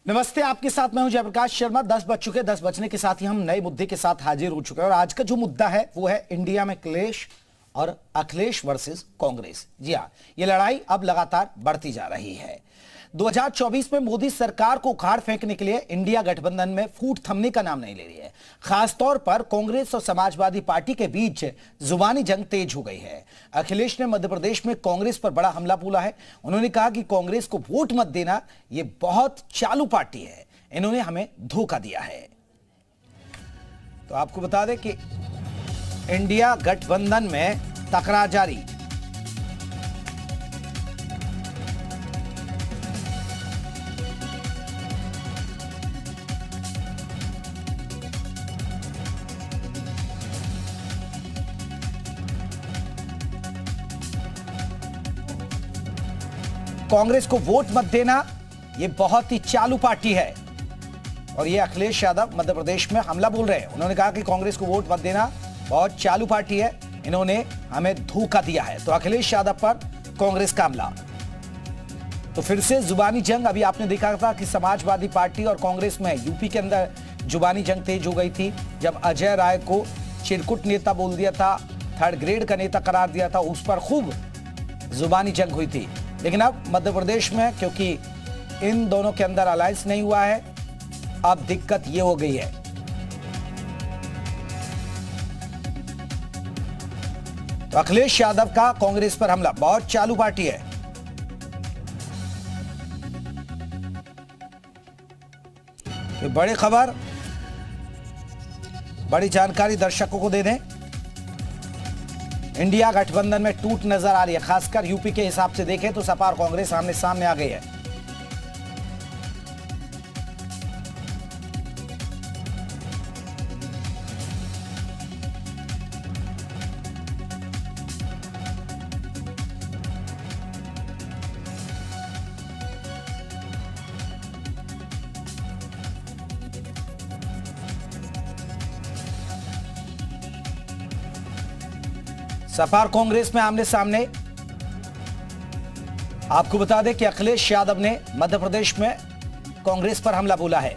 नमस्ते, आपके साथ मैं हूं जयप्रकाश शर्मा। 10 बज चुके, 10 बजने के साथ ही हम नए मुद्दे के साथ हाजिर हो चुके हैं और आज का जो मुद्दा है वो है इंडिया में क्लेश और अखिलेश वर्सेस कांग्रेस। जी हां, ये लड़ाई अब लगातार बढ़ती जा रही है। 2024 में मोदी सरकार को उखाड़ फेंकने के लिए इंडिया गठबंधन में फूट थमने का नाम नहीं ले रही है। खासतौर पर कांग्रेस और समाजवादी पार्टी के बीच जुबानी जंग तेज हो गई है। अखिलेश ने मध्य प्रदेश में कांग्रेस पर बड़ा हमला बोला है। उन्होंने कहा कि कांग्रेस को वोट मत देना, यह बहुत चालू पार्टी है, इन्होंने हमें धोखा दिया है। तो आपको बता दें कि इंडिया गठबंधन में तकरार जारी। कांग्रेस को वोट मत देना, यह बहुत ही चालू पार्टी है। और यह अखिलेश यादव मध्य प्रदेश में हमला बोल रहे हैं। उन्होंने कहा कि कांग्रेस को वोट मत देना, बहुत चालू पार्टी है, इन्होंने हमें धोखा दिया है। तो अखिलेश यादव पर कांग्रेस का हमला। तो फिर से जुबानी जंग। अभी आपने देखा था कि समाजवादी पार्टी और कांग्रेस में यूपी के अंदर जुबानी जंग तेज हो गई थी, जब अजय राय को चिरकुट नेता बोल दिया था, थर्ड ग्रेड का नेता करार दिया था, उस पर खूब जुबानी जंग हुई थी। लेकिन अब मध्य प्रदेश में क्योंकि इन दोनों के अंदर अलायंस नहीं हुआ है, अब दिक्कत यह हो गई है। तो अखिलेश यादव का कांग्रेस पर हमला, बहुत चालू पार्टी है। तो बड़ी खबर, बड़ी जानकारी दर्शकों को दे दें। इंडिया गठबंधन में टूट नजर आ रही है। खासकर यूपी के हिसाब से देखें तो सपा और कांग्रेस आमने सामने आ गई है। सपा और कांग्रेस में आमने सामने। आपको बता दें कि अखिलेश यादव ने मध्य प्रदेश में कांग्रेस पर हमला बोला है।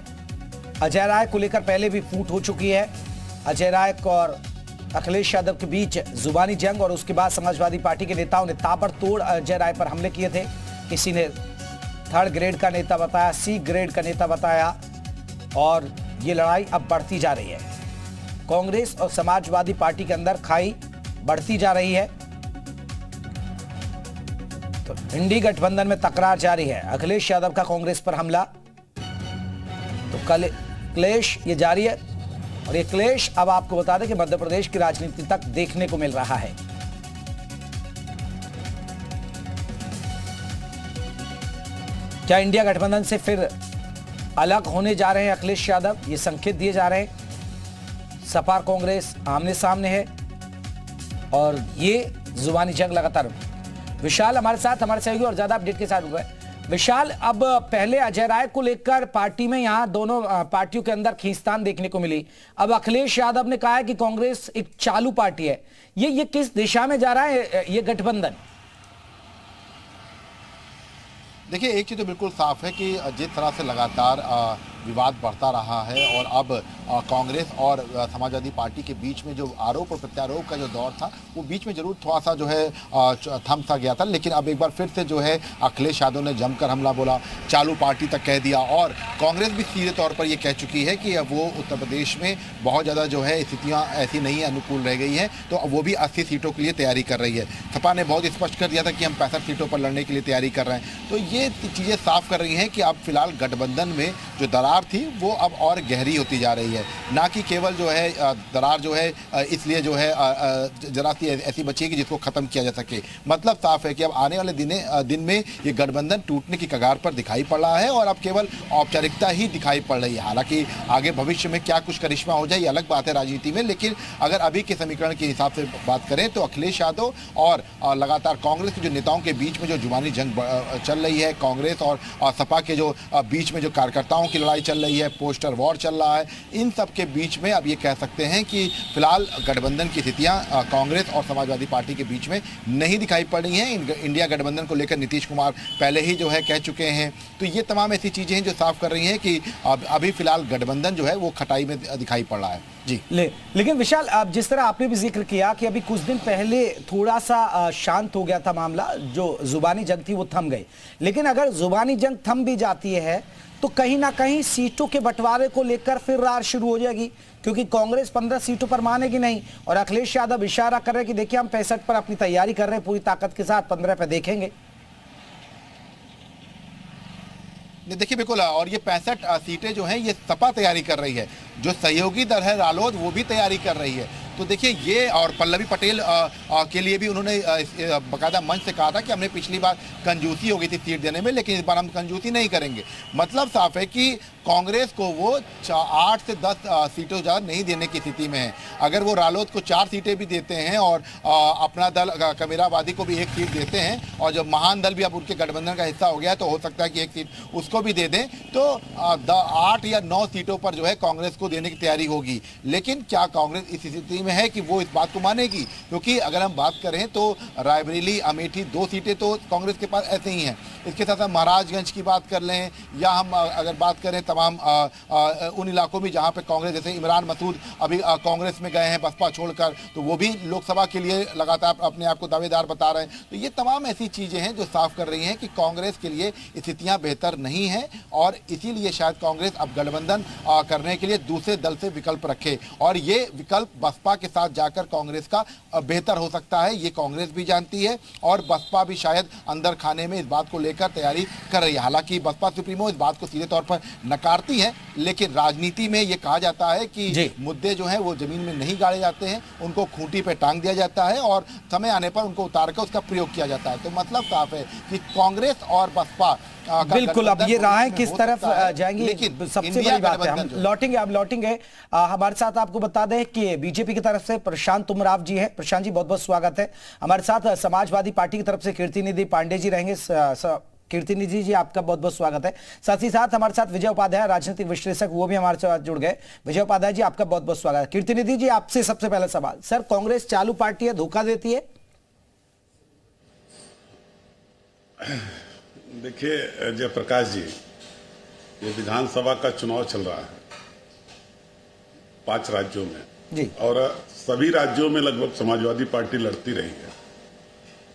अजय राय को लेकर पहले भी फूट हो चुकी है। अजय राय और अखिलेश यादव के बीच जुबानी जंग और उसके बाद समाजवादी पार्टी के नेताओं ने ताबड़तोड़ अजय राय पर हमले किए थे। किसी ने थर्ड ग्रेड का नेता बताया, सी ग्रेड का नेता बताया, और ये लड़ाई अब बढ़ती जा रही है। कांग्रेस और समाजवादी पार्टी के अंदर खाई बढ़ती जा रही है। तो इंडी गठबंधन में तकरार जारी है। अखिलेश यादव का कांग्रेस पर हमला, तो कल क्लेश ये जारी है। और ये क्लेश अब आपको बता दें कि मध्य प्रदेश की राजनीति तक देखने को मिल रहा है। क्या इंडिया गठबंधन से फिर अलग होने जा रहे हैं अखिलेश यादव? ये संकेत दिए जा रहे हैं। सपा और कांग्रेस आमने सामने है और ये जुबानी जंग लगातार। विशाल हमारे साथ, हमारे सहयोगी और ज्यादा अपडेट के साथ हुआ है। विशाल, अब पहले अजय राय को लेकर पार्टी में यहां दोनों पार्टियों के अंदर खींचतान देखने को मिली। अब अखिलेश यादव ने कहा है कि कांग्रेस एक चालू पार्टी है। ये किस दिशा में जा रहा है ये गठबंधन? देखिए, एक चीज़ तो बिल्कुल साफ है कि जिस तरह से लगातार विवाद बढ़ता रहा है और अब कांग्रेस और समाजवादी पार्टी के बीच में जो आरोप और प्रत्यारोप का जो दौर था, वो बीच में जरूर थोड़ा सा जो है थम सा गया था। लेकिन अब एक बार फिर से जो है अखिलेश यादव ने जमकर हमला बोला, चालू पार्टी तक कह दिया। और कांग्रेस भी सीधे तौर पर ये कह चुकी है कि वो उत्तर प्रदेश में बहुत ज़्यादा जो है स्थितियाँ ऐसी नहीं अनुकूल रह गई हैं, तो वो भी 80 सीटों के लिए तैयारी कर रही है। सपा ने बहुत स्पष्ट कर दिया था कि हम 65 सीटों पर लड़ने के लिए तैयारी कर रहे हैं। तो ये चीज़ें साफ कर रही हैं कि अब फिलहाल गठबंधन में जो दरार थी वो अब और गहरी होती जा रही है, ना कि केवल जो है दरार जो है इसलिए जो है जरा सी ऐसी बची कि जिसको खत्म किया जा सके। मतलब साफ है कि अब आने वाले दिन में ये गठबंधन टूटने की कगार पर दिखाई पड़ रहा है और अब केवल औपचारिकता ही दिखाई पड़ रही है। हालांकि आगे भविष्य में क्या कुछ करिश्मा हो जाए ये अलग बात है राजनीति में, लेकिन अगर अभी के समीकरण के हिसाब से बात करें तो अखिलेश यादव और लगातार कांग्रेस के जो नेताओं के बीच में जो जुबानी जंग चल रही है, कांग्रेस और सपा के जो बीच में जो कार्यकर्ताओं की लड़ाई लड़ाई चल रही है, पोस्टर वॉर चल रहा है, इन सब के बीच में अब ये कह सकते हैं कि फिलहाल गठबंधन की स्थितियां कांग्रेस और समाजवादी पार्टी के बीच में नहीं दिखाई पड़ रही हैं। इंडिया गठबंधन को लेकर नीतीश कुमार पहले ही जो है कह चुके हैं। तो ये तमाम ऐसी चीज़ें हैं जो साफ कर रही हैं कि अभी फिलहाल गठबंधन जो है वो खटाई में दिखाई पड़ रहा है जी। लेकिन विशाल, अब जिस तरह आपने भी जिक्र किया कि अभी कुछ दिन पहले थोड़ा सा शांत हो गया था मामला, जो जुबानी जंग थी वो थम गई, लेकिन अगर जुबानी जंग थम भी जाती है तो कहीं ना कहीं सीटों के बंटवारे को लेकर फिर रार शुरू हो जाएगी, क्योंकि कांग्रेस 15 सीटों पर मानेगी नहीं और अखिलेश यादव इशारा कर रहे हैं कि देखिए हम 65 पर अपनी तैयारी कर रहे हैं पूरी ताकत के साथ, 15 पे देखेंगे। देखिए बिल्कुल, और ये 65 सीटें जो हैं ये सपा तैयारी कर रही है, जो सहयोगी दल है रालोद वो भी तैयारी कर रही है। तो देखिए ये, और पल्लवी पटेल के लिए भी उन्होंने बाकायदा मंच से कहा था कि हमने पिछली बार कंजूसी हो गई थी सीट देने में, लेकिन इस बार हम कंजूसी नहीं करेंगे। मतलब साफ है कि कांग्रेस को वो 8 से 10 सीटों से ज़्यादा नहीं देने की स्थिति में है। अगर वो रालोद को 4 सीटें भी देते हैं और अपना दल कबीराबादी को भी 1 सीट देते हैं, और जब महान दल भी अब उनके गठबंधन का हिस्सा हो गया है तो हो सकता है कि 1 सीट उसको भी दे दें, तो 8 या 9 सीटों पर जो है कांग्रेस को देने की तैयारी होगी। लेकिन क्या कांग्रेस इस स्थिति में है कि वो इस बात को मानेगी? क्योंकि अगर हम बात करें तो रायबरेली, अमेठी 2 सीटें तो कांग्रेस के पास ऐसे ही हैं। इसके साथ साथ महाराजगंज की बात कर लें, या हम अगर बात करें तमाम उन इलाकों में जहां पे कांग्रेस, जैसे इमरान मसूद अभी कांग्रेस में गए हैं बसपा छोड़कर, तो वो भी लोकसभा के लिए लगातार अपने आप को दावेदार बता रहे हैं। तो ये तमाम ऐसी चीज़ें हैं जो साफ कर रही हैं कि कांग्रेस के लिए स्थितियां बेहतर नहीं हैं, और इसीलिए शायद कांग्रेस अब गठबंधन करने के लिए दूसरे दल से विकल्प रखे, और ये विकल्प बसपा के साथ जाकर कांग्रेस का बेहतर हो सकता है। ये कांग्रेस भी जानती है और बसपा भी शायद अंदर खाने में इस बात को लेकर तैयारी कर रही है। हालांकि बसपा सुप्रीमो इस बात को सीधे तौर पर नकारती है, लेकिन राजनीति में ये कहा जाता है कि मुद्दे जो हैं वो जमीन में नहीं गाड़े जाते हैं, उनको खूंटी पे टांग दिया जाता है और समय आने पर उनको उतार कर उसका प्रयोग किया जाता है। तो मतलब साफ है कि कांग्रेस और बसपा बिल्कुल, अब ये राहें किस तरफ जाएंगी, लेकिन सबसे बड़ी बात है, हम लौटेंगे। हमारे साथ आपको बता दें कि बीजेपी की तरफ से प्रशांत उमराव जी हैं। प्रशांत जी बहुत बहुत स्वागत है। हमारे साथ समाजवादी पार्टी की तरफ से कीर्तिनिधि पांडे जी रहेंगे। कीर्तिनिधि जी आपका बहुत बहुत स्वागत है। साथ ही साथ हमारे साथ विजय उपाध्याय, राजनीतिक विश्लेषक, वो भी हमारे साथ जुड़ गए। विजय उपाध्याय जी आपका बहुत बहुत स्वागत है। कीर्तिनिधि जी आपसे सबसे पहला सवाल, सर कांग्रेस चालू पार्टी है, धोखा देती है? देखिए जयप्रकाश जी, ये विधानसभा का चुनाव चल रहा है 5 राज्यों में जी, और सभी राज्यों में लगभग समाजवादी पार्टी लड़ती रही है।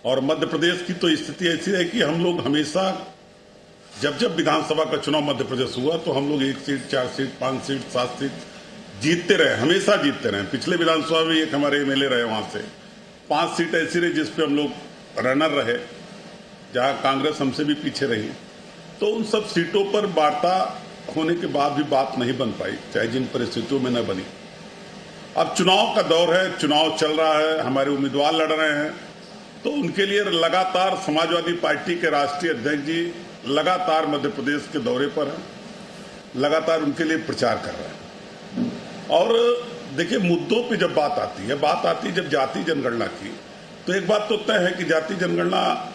और मध्य प्रदेश की तो स्थिति ऐसी है कि हम लोग हमेशा जब विधानसभा का चुनाव मध्य प्रदेश हुआ तो हम लोग 1 सीट, 4 सीट, 5 सीट, 7 सीट जीतते रहे, हमेशा जीतते रहे। पिछले विधानसभा में एक हमारे एमएलए रहे, वहां से 5 सीट ऐसी रही जिसपे हम लोग रनर रहे, जहां कांग्रेस हमसे भी पीछे रही। तो उन सब सीटों पर वार्ता होने के बाद भी बात नहीं बन पाई, चाहे जिन परिस्थितियों में न बनी। अब चुनाव का दौर है, चुनाव चल रहा है, हमारे उम्मीदवार लड़ रहे हैं, तो उनके लिए लगातार समाजवादी पार्टी के राष्ट्रीय अध्यक्ष जी लगातार मध्य प्रदेश के दौरे पर हैं, लगातार उनके लिए प्रचार कर रहे हैं। और देखिए मुद्दों पे जब बात आती है जब जाति जनगणना की, तो एक बात तो तय है कि जाति जनगणना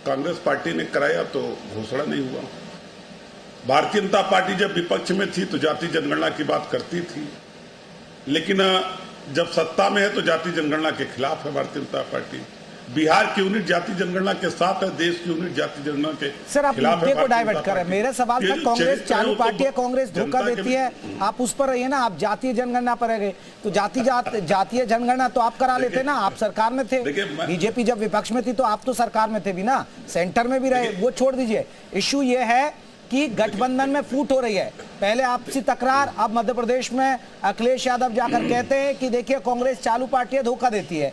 कांग्रेस पार्टी ने कराया तो घोषणा नहीं हुआ। भारतीय जनता पार्टी जब विपक्ष में थी तो जाति जनगणना की बात करती थी, लेकिन जब सत्ता में है तो जाति जनगणना के खिलाफ है भारतीय जनता पार्टी। बिहार की यूनिट जाति जनगणना के साथ है, देश की यूनिट जाति जनगणना के सर आप मुद्दे को डाइवर्ट कर रहे हैं। मेरा सवाल था कांग्रेस चालू पार्टी है, कांग्रेस धोखा देती है, आप उस पर रहिए ना, आप जातीय जनगणना पर रह गए। तो जातीय जनगणना तो आप करा लेते ना, आप सरकार में थे। बीजेपी जब विपक्ष में थी तो आप तो सरकार में थे भी ना, सेंटर में भी रहे, वो छोड़ दीजिए। इश्यू ये है कि गठबंधन में फूट हो रही है, पहले आपसी तकरार, अब मध्य प्रदेश में अखिलेश यादव जाकर कहते हैं कि देखिए कांग्रेस चालू पार्टी है, धोखा देती है।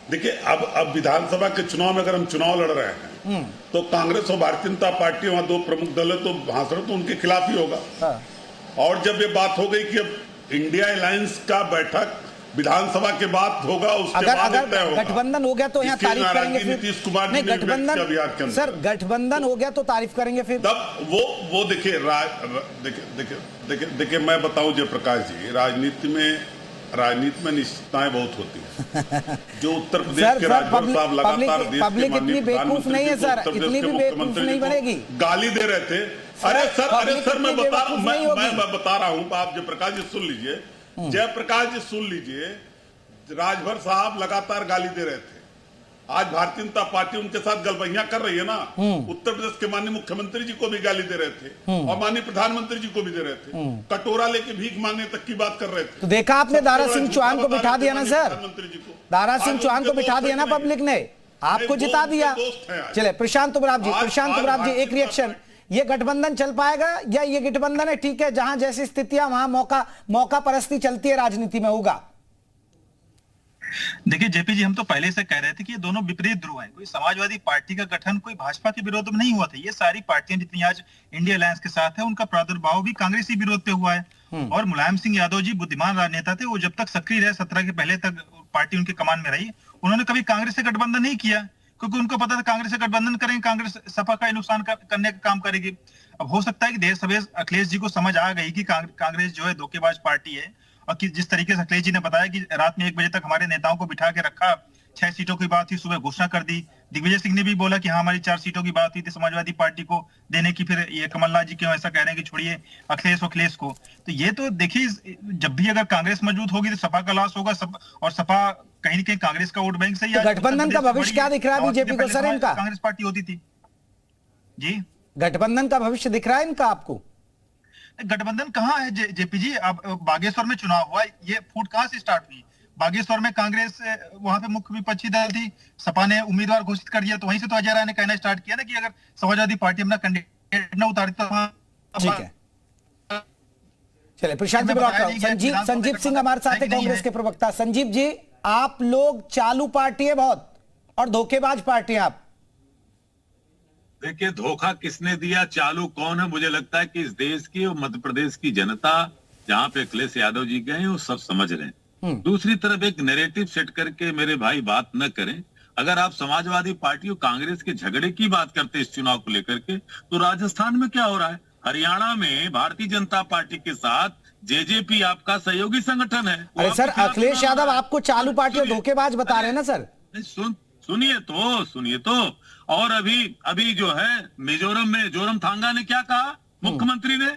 देखिए अब विधानसभा के चुनाव में अगर हम चुनाव लड़ रहे हैं तो कांग्रेस और भारतीय जनता पार्टी वहां 2 प्रमुख दल है, तो भाषण तो उनके खिलाफ ही होगा। और जब ये बात हो गई कि अब इंडिया अलायंस का बैठक विधानसभा के बाद होगा, उसके बाद तय होगा। गठबंधन हो गया तो यहाँ तारीफ करेंगे फिर नीतीश कुमार जी गठबंधन, सर गठबंधन हो गया तो तारीफ करेंगे फिर। तब वो देखिए मैं बताऊं जयप्रकाश जी, राजनीति में राजनीति में निश्चितताएं बहुत होती है। जो उत्तर प्रदेश सर, के सर, राजभर पब्लिक- साहब लगातार पब्लिक- देश के पब्लिक माननीय इतनी बेवकूफ प्रधानमंत्री नहीं है जी को, सर, उत्तर प्रदेश इतनी के भी बेवकूफ मुख्यमंत्री नहीं जी को बनेगी। गाली दे रहे थे। अरे सर पब्लिक मैं इतनी बेवकूफ नहीं होगी। मैं बता रहा हूं, आप जयप्रकाश जी सुन लीजिए, जयप्रकाश जी सुन लीजिए, राजभर साहब लगातार गाली दे रहे थे। आज भारतीय जनता पार्टी उनके साथ गलबैया कर रही है ना। उत्तर प्रदेश के माननीय मुख्यमंत्री जी को भी गाली दे रहे थे और माननीय प्रधानमंत्री जी को भी दे रहे थे। कटोरा लेके भीख मांगने तक की बात कर रहे थे। तो देखा आपने, दारा सिंह चौहान को बिठा दिया ना सर, प्रधानमंत्री जी को, दारा सिंह चौहान को बिठा दिया ना पब्लिक ने, आपको जिता दिया। चले प्रशांत उबराव जी, प्रशांत उबराव जी, एक रिएक्शन, ये गठबंधन चल पाएगा या ये गठबंधन है ठीक है, जहां जैसी स्थितियां वहां मौका परस्ती चलती है राजनीति में, होगा? देखिए जेपी जी, हम तो पहले से कह रहे थे कि ये दोनों विपरीत ध्रुव हैं। कोई समाजवादी पार्टी का गठन कोई भाजपा के विरोध में नहीं हुआ था। ये सारी पार्टियां जितनी आज इंडिया अलायंस के साथ है, उनका प्रादुर्भाव भी कांग्रेसी विरोध पे हुआ है। और मुलायम सिंह यादव जी बुद्धिमान राजनेता थे, वो जब तक सक्रिय रहे, 17 के पहले तक पार्टी उनके कमान में रही, उन्होंने कभी कांग्रेस से गठबंधन नहीं किया, क्योंकि उनको पता था कांग्रेस से गठबंधन करेंगे, कांग्रेस सपा का नुकसान करने का काम करेगी। अब हो सकता है कि देश सवेश अखिलेश जी को समझ आ गई कि कांग्रेस जो है धोखेबाज पार्टी है, और कि जिस तरीके से अखिलेश जी ने बताया कि रात में 1 बजे तक हमारे नेताओं को बिठा के रखा, 6 सीटों की बात थी, सुबह घोषणा कर दी। दिग्विजय सिंह ने भी बोला कि हाँ हमारी 4 सीटों की बात हुई थी समाजवादी पार्टी को देने की, फिर ये कमलनाथ जी क्यों ऐसा कह रहे हैं कि छोड़िए अखिलेश को। तो ये तो देखिए, जब भी अगर कांग्रेस मजबूत होगी तो सपा का लॉस होगा, और सपा कहीं न कहीं कांग्रेस का वोट बैंक से ही। तो गठबंधन का भविष्य क्या दिख रहा है बीजेपी को सर इनका? कांग्रेस पार्टी होती थी जी। गठबंधन का भविष्य दिख रहा है इनका आपको? गठबंधन कहाँ है जेपी जी? अब बागेश्वर में चुनाव हुआ, ये फूट कहाँ से स्टार्ट हुई? बागेश्वर में कांग्रेस वहां पे मुख्य विपक्षी दल थी, सपा ने उम्मीदवार घोषित कर दिया, तो वहीं से तो अजय राय ने कहना स्टार्ट किया ना कि अगर समाजवादी पार्टी अपना कैंडिडेट न उतारी तो ठीक है। चलिए प्रशांत जी, संजीव सिंह हमारे साथ है, कांग्रेस के प्रवक्ता। संजीव जी, आप लोग चालू पार्टी है बहुत और धोखेबाज पार्टी है आप। देखिए, धोखा किसने दिया, चालू कौन है, मुझे लगता है कि इस देश की और मध्य प्रदेश की जनता, जहां पे अखिलेश यादव जी गए, वो सब समझ रहे हैं। दूसरी तरफ एक नैरेटिव सेट करके मेरे भाई बात न करें। अगर आप समाजवादी पार्टी और कांग्रेस के झगड़े की बात करते इस चुनाव को लेकर के, तो राजस्थान में क्या हो रहा है? हरियाणा में भारतीय जनता पार्टी के साथ जेजेपी आपका सहयोगी संगठन है। अरे सर, अखिलेश यादव आपको चालू पार्टी और धोखेबाज बता रहे हैं ना सर। सुनिए तो और अभी जो है मिजोरम में जोरमथांगा ने क्या कहा? मुख्यमंत्री ने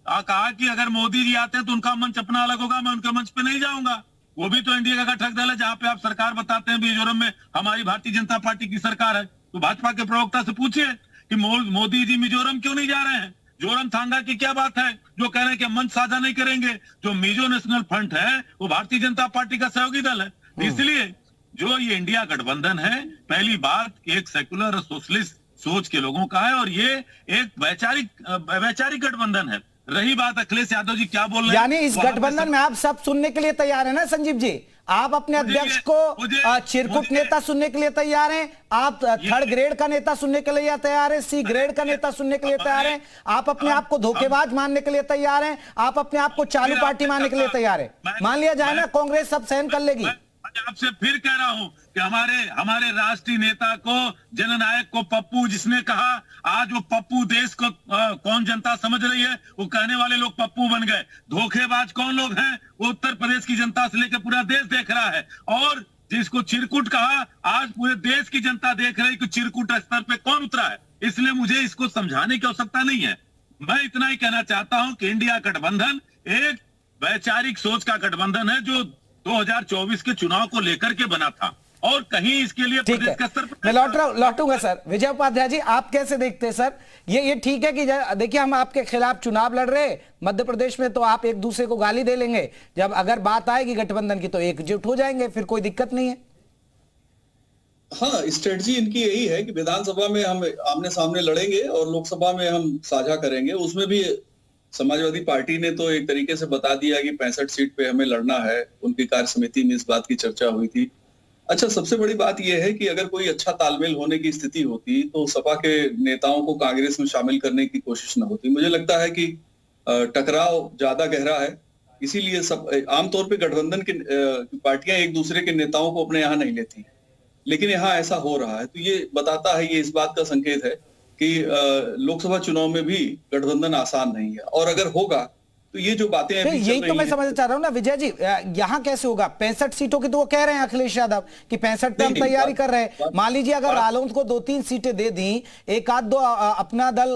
कहा कि अगर मोदी जी आते हैं तो उनका मंच अपना अलग होगा, मैं उनके मंच पे नहीं जाऊंगा। वो भी तो इंडिया का घटक दल है, जहां पे आप सरकार बताते हैं मिजोरम में हमारी भारतीय जनता पार्टी की सरकार है। तो भाजपा के प्रवक्ता से पूछिए कि मोदी जी मिजोरम क्यों नहीं जा रहे हैं? जोरमथांगा की क्या बात है जो कह रहे हैं कि मंच साझा नहीं करेंगे? जो मिजो नेशनल फ्रंट है वो भारतीय जनता पार्टी का सहयोगी दल है। इसलिए जो ये इंडिया गठबंधन है, पहली बात एक सेकुलर और सोशलिस्ट सोच के लोगों का है, और ये एक वैचारिक गठबंधन है। रही बात अखिलेश यादव जी क्या बोल रहे हैं, यानी इस गठबंधन में आप सब सुनने के लिए तैयार है ना संजीव जी? आप अपने अध्यक्ष को चिरकुट नेता सुनने के लिए तैयार हैं, आप 3rd ग्रेड का नेता सुनने के लिए तैयार हैं, C ग्रेड का नेता सुनने के लिए तैयार हैं, आप अपने आप को धोखेबाज मानने के लिए तैयार हैं, आप अपने आप को चालू पार्टी मानने के लिए तैयार है। मान लिया जाए ना कांग्रेस सब सहन कर लेगी। आपसे फिर कह रहा हूं कि हमारे राष्ट्रीय नेता को, जननायक को पप्पू जिसने कहा, आज वो पप्पू देश को कौन जनता समझ रही है? वो कहने वाले लोग पप्पू बन गए। धोखेबाज कौन लोग हैं? वो उत्तर प्रदेश की जनता से लेकर पूरा देश देख रहा है। और जिसको चिरकुट कहा, आज पूरे देश की जनता देख रही है कि चिरकुट स्तर पे कौन उतरा है। इसलिए मुझे इसको समझाने की आवश्यकता नहीं है। मैं इतना ही कहना चाहता हूं कि इंडिया गठबंधन एक वैचारिक सोच का गठबंधन है, जो 2024 के चुनाव को लेकर के बना था, और कहीं इसके लिए प्रदेश का स्तर पर। मैं लौटूंगा सर। विजय उपाध्याय जी, आप कैसे देखते हैं सर? ये ठीक है कि देखिए हम आपके खिलाफ चुनाव लड़ रहे हैं मध्य प्रदेश में, तो आप एक दूसरे को गाली दे लेंगे, जब अगर बात आएगी गठबंधन की तो एकजुट हो जाएंगे, फिर कोई दिक्कत नहीं है। हाँ, स्ट्रेटजी इनकी यही है कि विधानसभा में हम आमने सामने लड़ेंगे और लोकसभा में हम साझा करेंगे। उसमें भी समाजवादी पार्टी ने तो एक तरीके से बता दिया कि 65 सीट पे हमें लड़ना है। उनकी कार्य समिति में इस बात की चर्चा हुई थी। अच्छा, सबसे बड़ी बात यह है कि अगर कोई अच्छा तालमेल होने की स्थिति होती तो सपा के नेताओं को कांग्रेस में शामिल करने की कोशिश न होती। मुझे लगता है कि टकराव ज्यादा गहरा है, इसीलिए सब आमतौर पर गठबंधन की पार्टियां एक दूसरे के नेताओं को अपने यहाँ नहीं लेती, लेकिन यहाँ ऐसा हो रहा है। तो ये बताता है, ये इस बात का संकेत है कि लोकसभा चुनाव में भी गठबंधन आसान नहीं है, और अगर होगा तो ये जो बातें अभी चल यही तो रही मैं हैं, समझना चाह रहा हूं ना विजय जी, यहां कैसे होगा 65 सीटों की? तो वो कह रहे हैं अखिलेश यादव कि 65 पे हम नहीं, तैयारी बात- कर रहे हैं। बात- मान लीजिए अगर बात- रालोद को 2-3 सीटें दे दी, एक आध दो अपना दल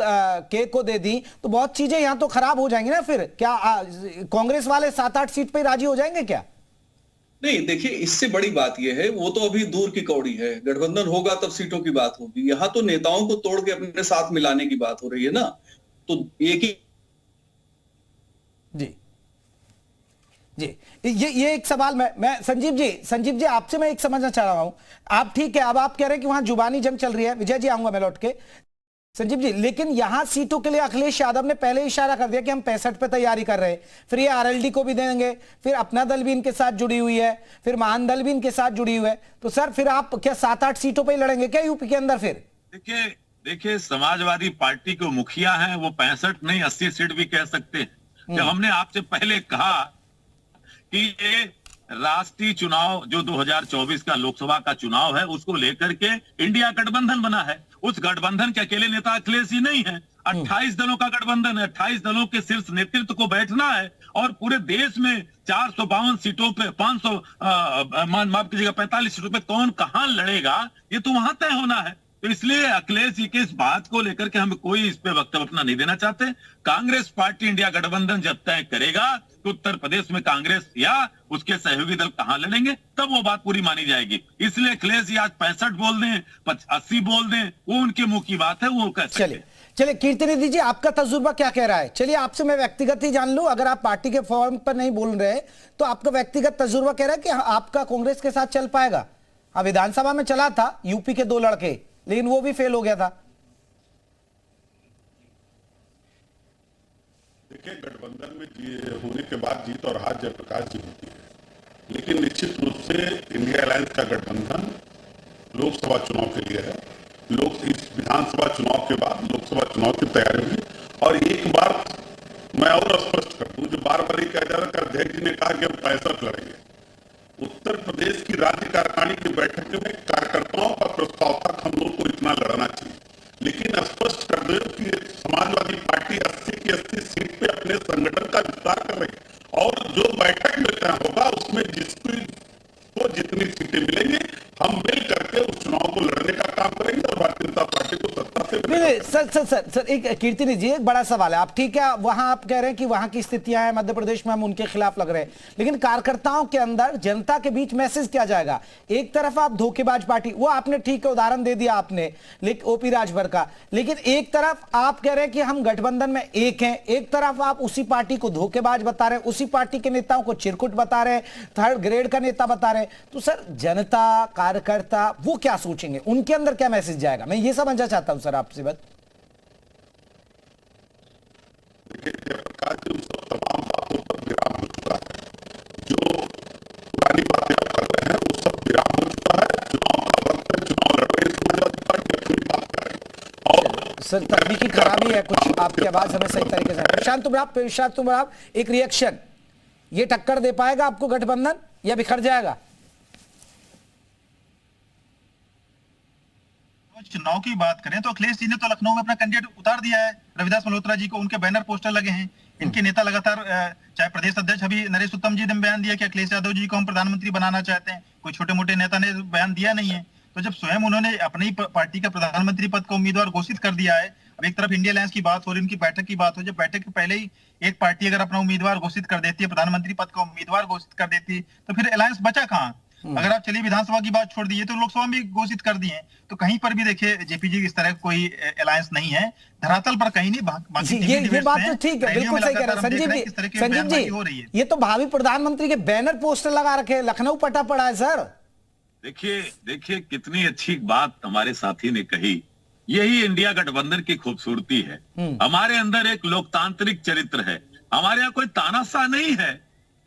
के को दे दी, तो बहुत चीजें यहां तो खराब हो जाएंगी ना। फिर क्या कांग्रेस वाले 7-8 सीट पे राजी हो जाएंगे क्या? नहीं, देखिए इससे बड़ी बात यह है, वो तो अभी दूर की कौड़ी है, गठबंधन होगा तब सीटों की बात होगी। यहाँ तो नेताओं को तोड़ के अपने साथ मिलाने की बात हो रही है ना। तो एक ही जी जी, ये एक सवाल मैं संजीव जी आपसे मैं एक समझना चाह रहा हूं। आप ठीक है, अब आप कह रहे हैं कि वहां जुबानी जंग चल रही है। विजय जी आऊंगा मैं लौट के। संजीव जी, लेकिन यहां सीटों के लिए अखिलेश यादव ने पहले ही इशारा कर दिया कि हम 65 पे तैयारी कर रहे हैं। फिर ये आरएलडी को भी देंगे, फिर अपना दल भी इनके साथ जुड़ी हुई है, फिर महान दल भी इनके साथ जुड़ी हुई है। तो सर फिर आप क्या 7-8 सीटों पे ही लड़ेंगे क्या यूपी के अंदर? फिर देखिए समाजवादी पार्टी के मुखिया हैं, वो 65 नहीं 80 सीट भी कह सकते हैं। जब हमने आपसे पहले कहा कि ये राष्ट्रीय चुनाव जो 2024 का लोकसभा का चुनाव है, उसको लेकर के इंडिया गठबंधन बना है। उस गठबंधन के अकेले नेता अखिलेश ही नहीं है, 28 दलों का गठबंधन है। 28 दलों के शीर्ष नेतृत्व को बैठना है और पूरे देश में 452 सीटों पे 500 माफ कीजिएगा 45 सीटों पे कौन कहां लड़ेगा, ये तो वहां तय होना है। तो इसलिए अखिलेश जी के इस बात को लेकर के हम कोई इस पे वक्तव्य अपना नहीं देना चाहते। कांग्रेस पार्टी इंडिया गठबंधन जब तय करेगा तो उत्तर प्रदेश में कांग्रेस या उसके सहयोगी दल कहां लड़ेंगे, तब वो बात पूरी मानी जाएगी। इसलिए अखिलेश जी आज 65 बोल दें 80 बोल दें, वो उनके मुंह की बात है, वो कह सकते हैं। चलिए कीर्ति दीजिए, आपका तजुर्बा क्या कह रहा है? चलिए आपसे मैं व्यक्तिगत ही जान लूं, अगर आप पार्टी के फॉर्म पर नहीं बोल रहे तो आपका व्यक्तिगत तजुर्बा कह रहा है कि आपका कांग्रेस के साथ चल पाएगा। विधानसभा में चला था यूपी के 2 लड़के, लेकिन वो भी फेल हो गया था। देखिए गठबंधन में होने के बाद जीत और हार जयप्रकाश जी होती है, लेकिन निश्चित रूप से इंडिया अलायंस का गठबंधन लोकसभा चुनाव के लिए है। इस विधानसभा चुनाव के बाद लोकसभा चुनाव की तैयारी होगी। और एक बात मैं और स्पष्ट कर दूं, जो बार बार ये कहा जा रहा है, अध्यक्ष जी ने कहा कि हम 65 लड़ेंगे। उत्तर प्रदेश की राज्य कार्यकारिणी की बैठक में कार्यकर्ताओं का प्रस्ताव था हम लोग को इतना लड़ना चाहिए, लेकिन स्पष्ट कर दो कि समाजवादी पार्टी 80 की 80 सीट पे अपने संगठन का विस्तार कर रही है और जो बैठक में तय होगा उसमें जिसको जितनी सीटें मिलेंगी हम मिल करके उस चुनाव को लड़ने का काम करेंगे और भारतीय जनता पार्टी को सत्ता से सर एक कीर्ति जी, एक बड़ा सवाल है। आप ठीक है, वहां आप कह रहे हैं कि वहां की स्थितियां हैं, मध्य प्रदेश में हम उनके खिलाफ लग रहे हैं, लेकिन कार्यकर्ताओं के अंदर जनता के बीच मैसेज क्या जाएगा? एक तरफ आप धोखेबाज पार्टी, वो आपने ठीक है उदाहरण दे दिया आपने ओपी राजभर का, लेकिन एक तरफ आप कह रहे हैं कि हम गठबंधन में एक हैं, एक तरफ आप उसी पार्टी को धोखेबाज बता रहे हैं, उसी पार्टी के नेताओं को चिरकुट बता रहे हैं, 3rd ग्रेड का नेता बता रहे हैं। तो सर जनता कार्यकर्ता वो क्या सोचेंगे, उनके अंदर क्या मैसेज जाएगा? मैं ये समझना चाहता हूं सर आपसे बात। देखिए जयप्रकाश जी, उस तमाम बातों पर विराम हो चुका है। जो पुरानी बातें आप कर रहे हैं वो सब विराम हो चुका है। चुनाव का वक्त है, चुनाव लड़ रही है समाजवादी पार्टी, अपनी बात कर रही है। और सर तकनीकी खराबी है कुछ, आपकी आवाज हमें सही तरीके से। प्रशांत तुमराव एक रिएक्शन, ये टक्कर दे पाएगा आपको गठबंधन या बिखर जाएगा? चुनाव की बात करें तो अखिलेश जी ने तो लखनऊ में अपना कैंडिडेट उतार दिया है, रविदास मल्होत्रा जी को। उनके बैनर पोस्टर लगे हैं। इनके नेता लगातार, चाहे प्रदेश अध्यक्ष अभी नरेश उत्तम जी ने बयान दिया कि अखिलेश यादव जी को हम प्रधानमंत्री बनाना चाहते हैं। कोई छोटे मोटे नेता ने बयान दिया नहीं है। तो जब स्वयं उन्होंने अपनी पार्टी का प्रधानमंत्री पद का उम्मीदवार घोषित कर दिया है, अब एक तरफ इंडिया अलायंस की बात हो रही है, उनकी बैठक की बात हो, जब बैठक के पहले ही एक पार्टी अगर अपना उम्मीदवार घोषित कर देती है, प्रधानमंत्री पद का उम्मीदवार घोषित कर देती है, तो फिर अलायंस बचा कहां? अगर आप चलिए विधानसभा की बात छोड़ दीजिए तो लोकसभा में घोषित कर दिए, तो कहीं पर भी देखिए जेपीजी इस तरह कोई अलायंस नहीं है, धरातल पर कहीं नहीं। बाकी ये बात तो ठीक है, बिल्कुल सही कह रहे हैं संजीव जी। ये तो भावी प्रधानमंत्री के बैनर पोस्टर लगा रखे, लखनऊ पटा पड़ा है सर। देखिए कितनी अच्छी बात हमारे साथी ने कही। यही इंडिया गठबंधन की खूबसूरती है। हमारे अंदर एक लोकतांत्रिक चरित्र है। हमारे यहाँ कोई तानाशाह नहीं है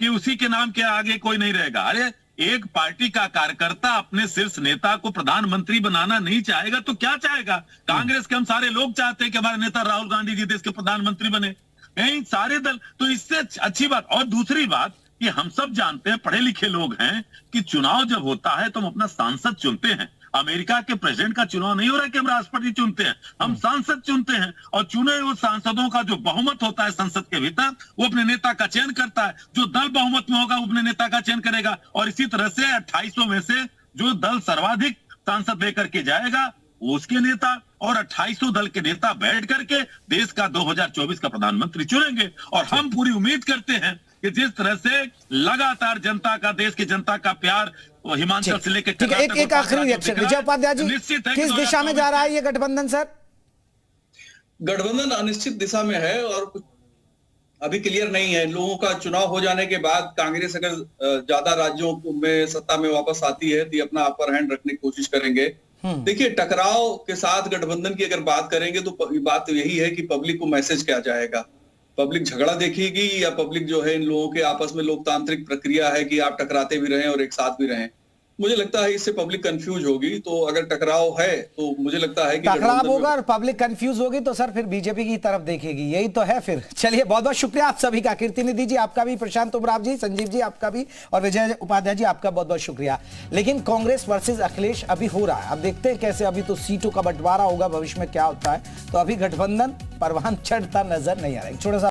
कि उसी के नाम के आगे कोई नहीं रहेगा। अरे एक पार्टी का कार्यकर्ता अपने शीर्ष नेता को प्रधानमंत्री बनाना नहीं चाहेगा तो क्या चाहेगा? कांग्रेस के हम सारे लोग चाहते हैं कि हमारे नेता राहुल गांधी जी देश के प्रधानमंत्री बने, नहीं सारे दल। तो इससे अच्छी बात। और दूसरी बात कि हम सब जानते हैं, पढ़े लिखे लोग हैं, कि चुनाव जब होता है तो हम अपना सांसद चुनते हैं अमेरिका के प्रेसिडेंट का चुनाव नहीं हो रहा है कि हम राष्ट्रपति चुनते हैं, हम सांसद चुनते हैं और चुने हुए सांसदों का जो बहुमत होता है संसद के भीतर, वो अपने नेता का चयन करता है। जो दल बहुमत में होगा वो अपने नेता का चयन करेगा और इसी तरह से 2800 में से जो दल सर्वाधिक सांसद लेकर के जाएगा वो उसके नेता, और 2800 दल के नेता बैठ करके देश का 2024 का प्रधानमंत्री चुनेंगे। और हम पूरी उम्मीद करते हैं कि जिस तरह से लगातार जनता का, देश की जनता का प्यार हिमाचल से लेकर ठीक है, एक आखिरी रिएक्शन विजय उपाध्याय जी, किस दिशा में जा रहा है ये गठबंधन सर? गठबंधन अनिश्चित दिशा में है और अभी क्लियर नहीं है। लोगों का चुनाव हो जाने के बाद कांग्रेस अगर ज्यादा राज्यों में सत्ता में वापस आती है तो अपना अपर हैंड रखने की कोशिश करेंगे। देखिए, टकराव के साथ गठबंधन की अगर बात करेंगे तो बात यही है कि पब्लिक को मैसेज क्या जाएगा। पब्लिक झगड़ा देखेगी या पब्लिक जो है इन लोगों के आपस में लोकतांत्रिक प्रक्रिया है कि आप टकराते भी रहें और एक साथ भी रहें। मुझे लगता है इससे पब्लिक कंफ्यूज होगी। तो अगर टकराव है तो मुझे लगता है कि टकराव होगा और पब्लिक कंफ्यूज होगी तो सर फिर बीजेपी की तरफ देखेगी, यही तो है फिर। चलिए, बहुत बहुत शुक्रिया आप सभी का, कीर्ति निधि जी आपका भी, प्रशांत उमराव जी, संजीव जी आपका भी, और विजय उपाध्याय जी आपका बहुत बहुत शुक्रिया। लेकिन कांग्रेस वर्सेस अखिलेश अभी हो रहा है, अब देखते हैं कैसे। अभी तो सीटों का बंटवारा होगा, भविष्य में क्या होता है। तो अभी गठबंधन परवान चढ़ता नजर नहीं आ रहा है। छोटा सा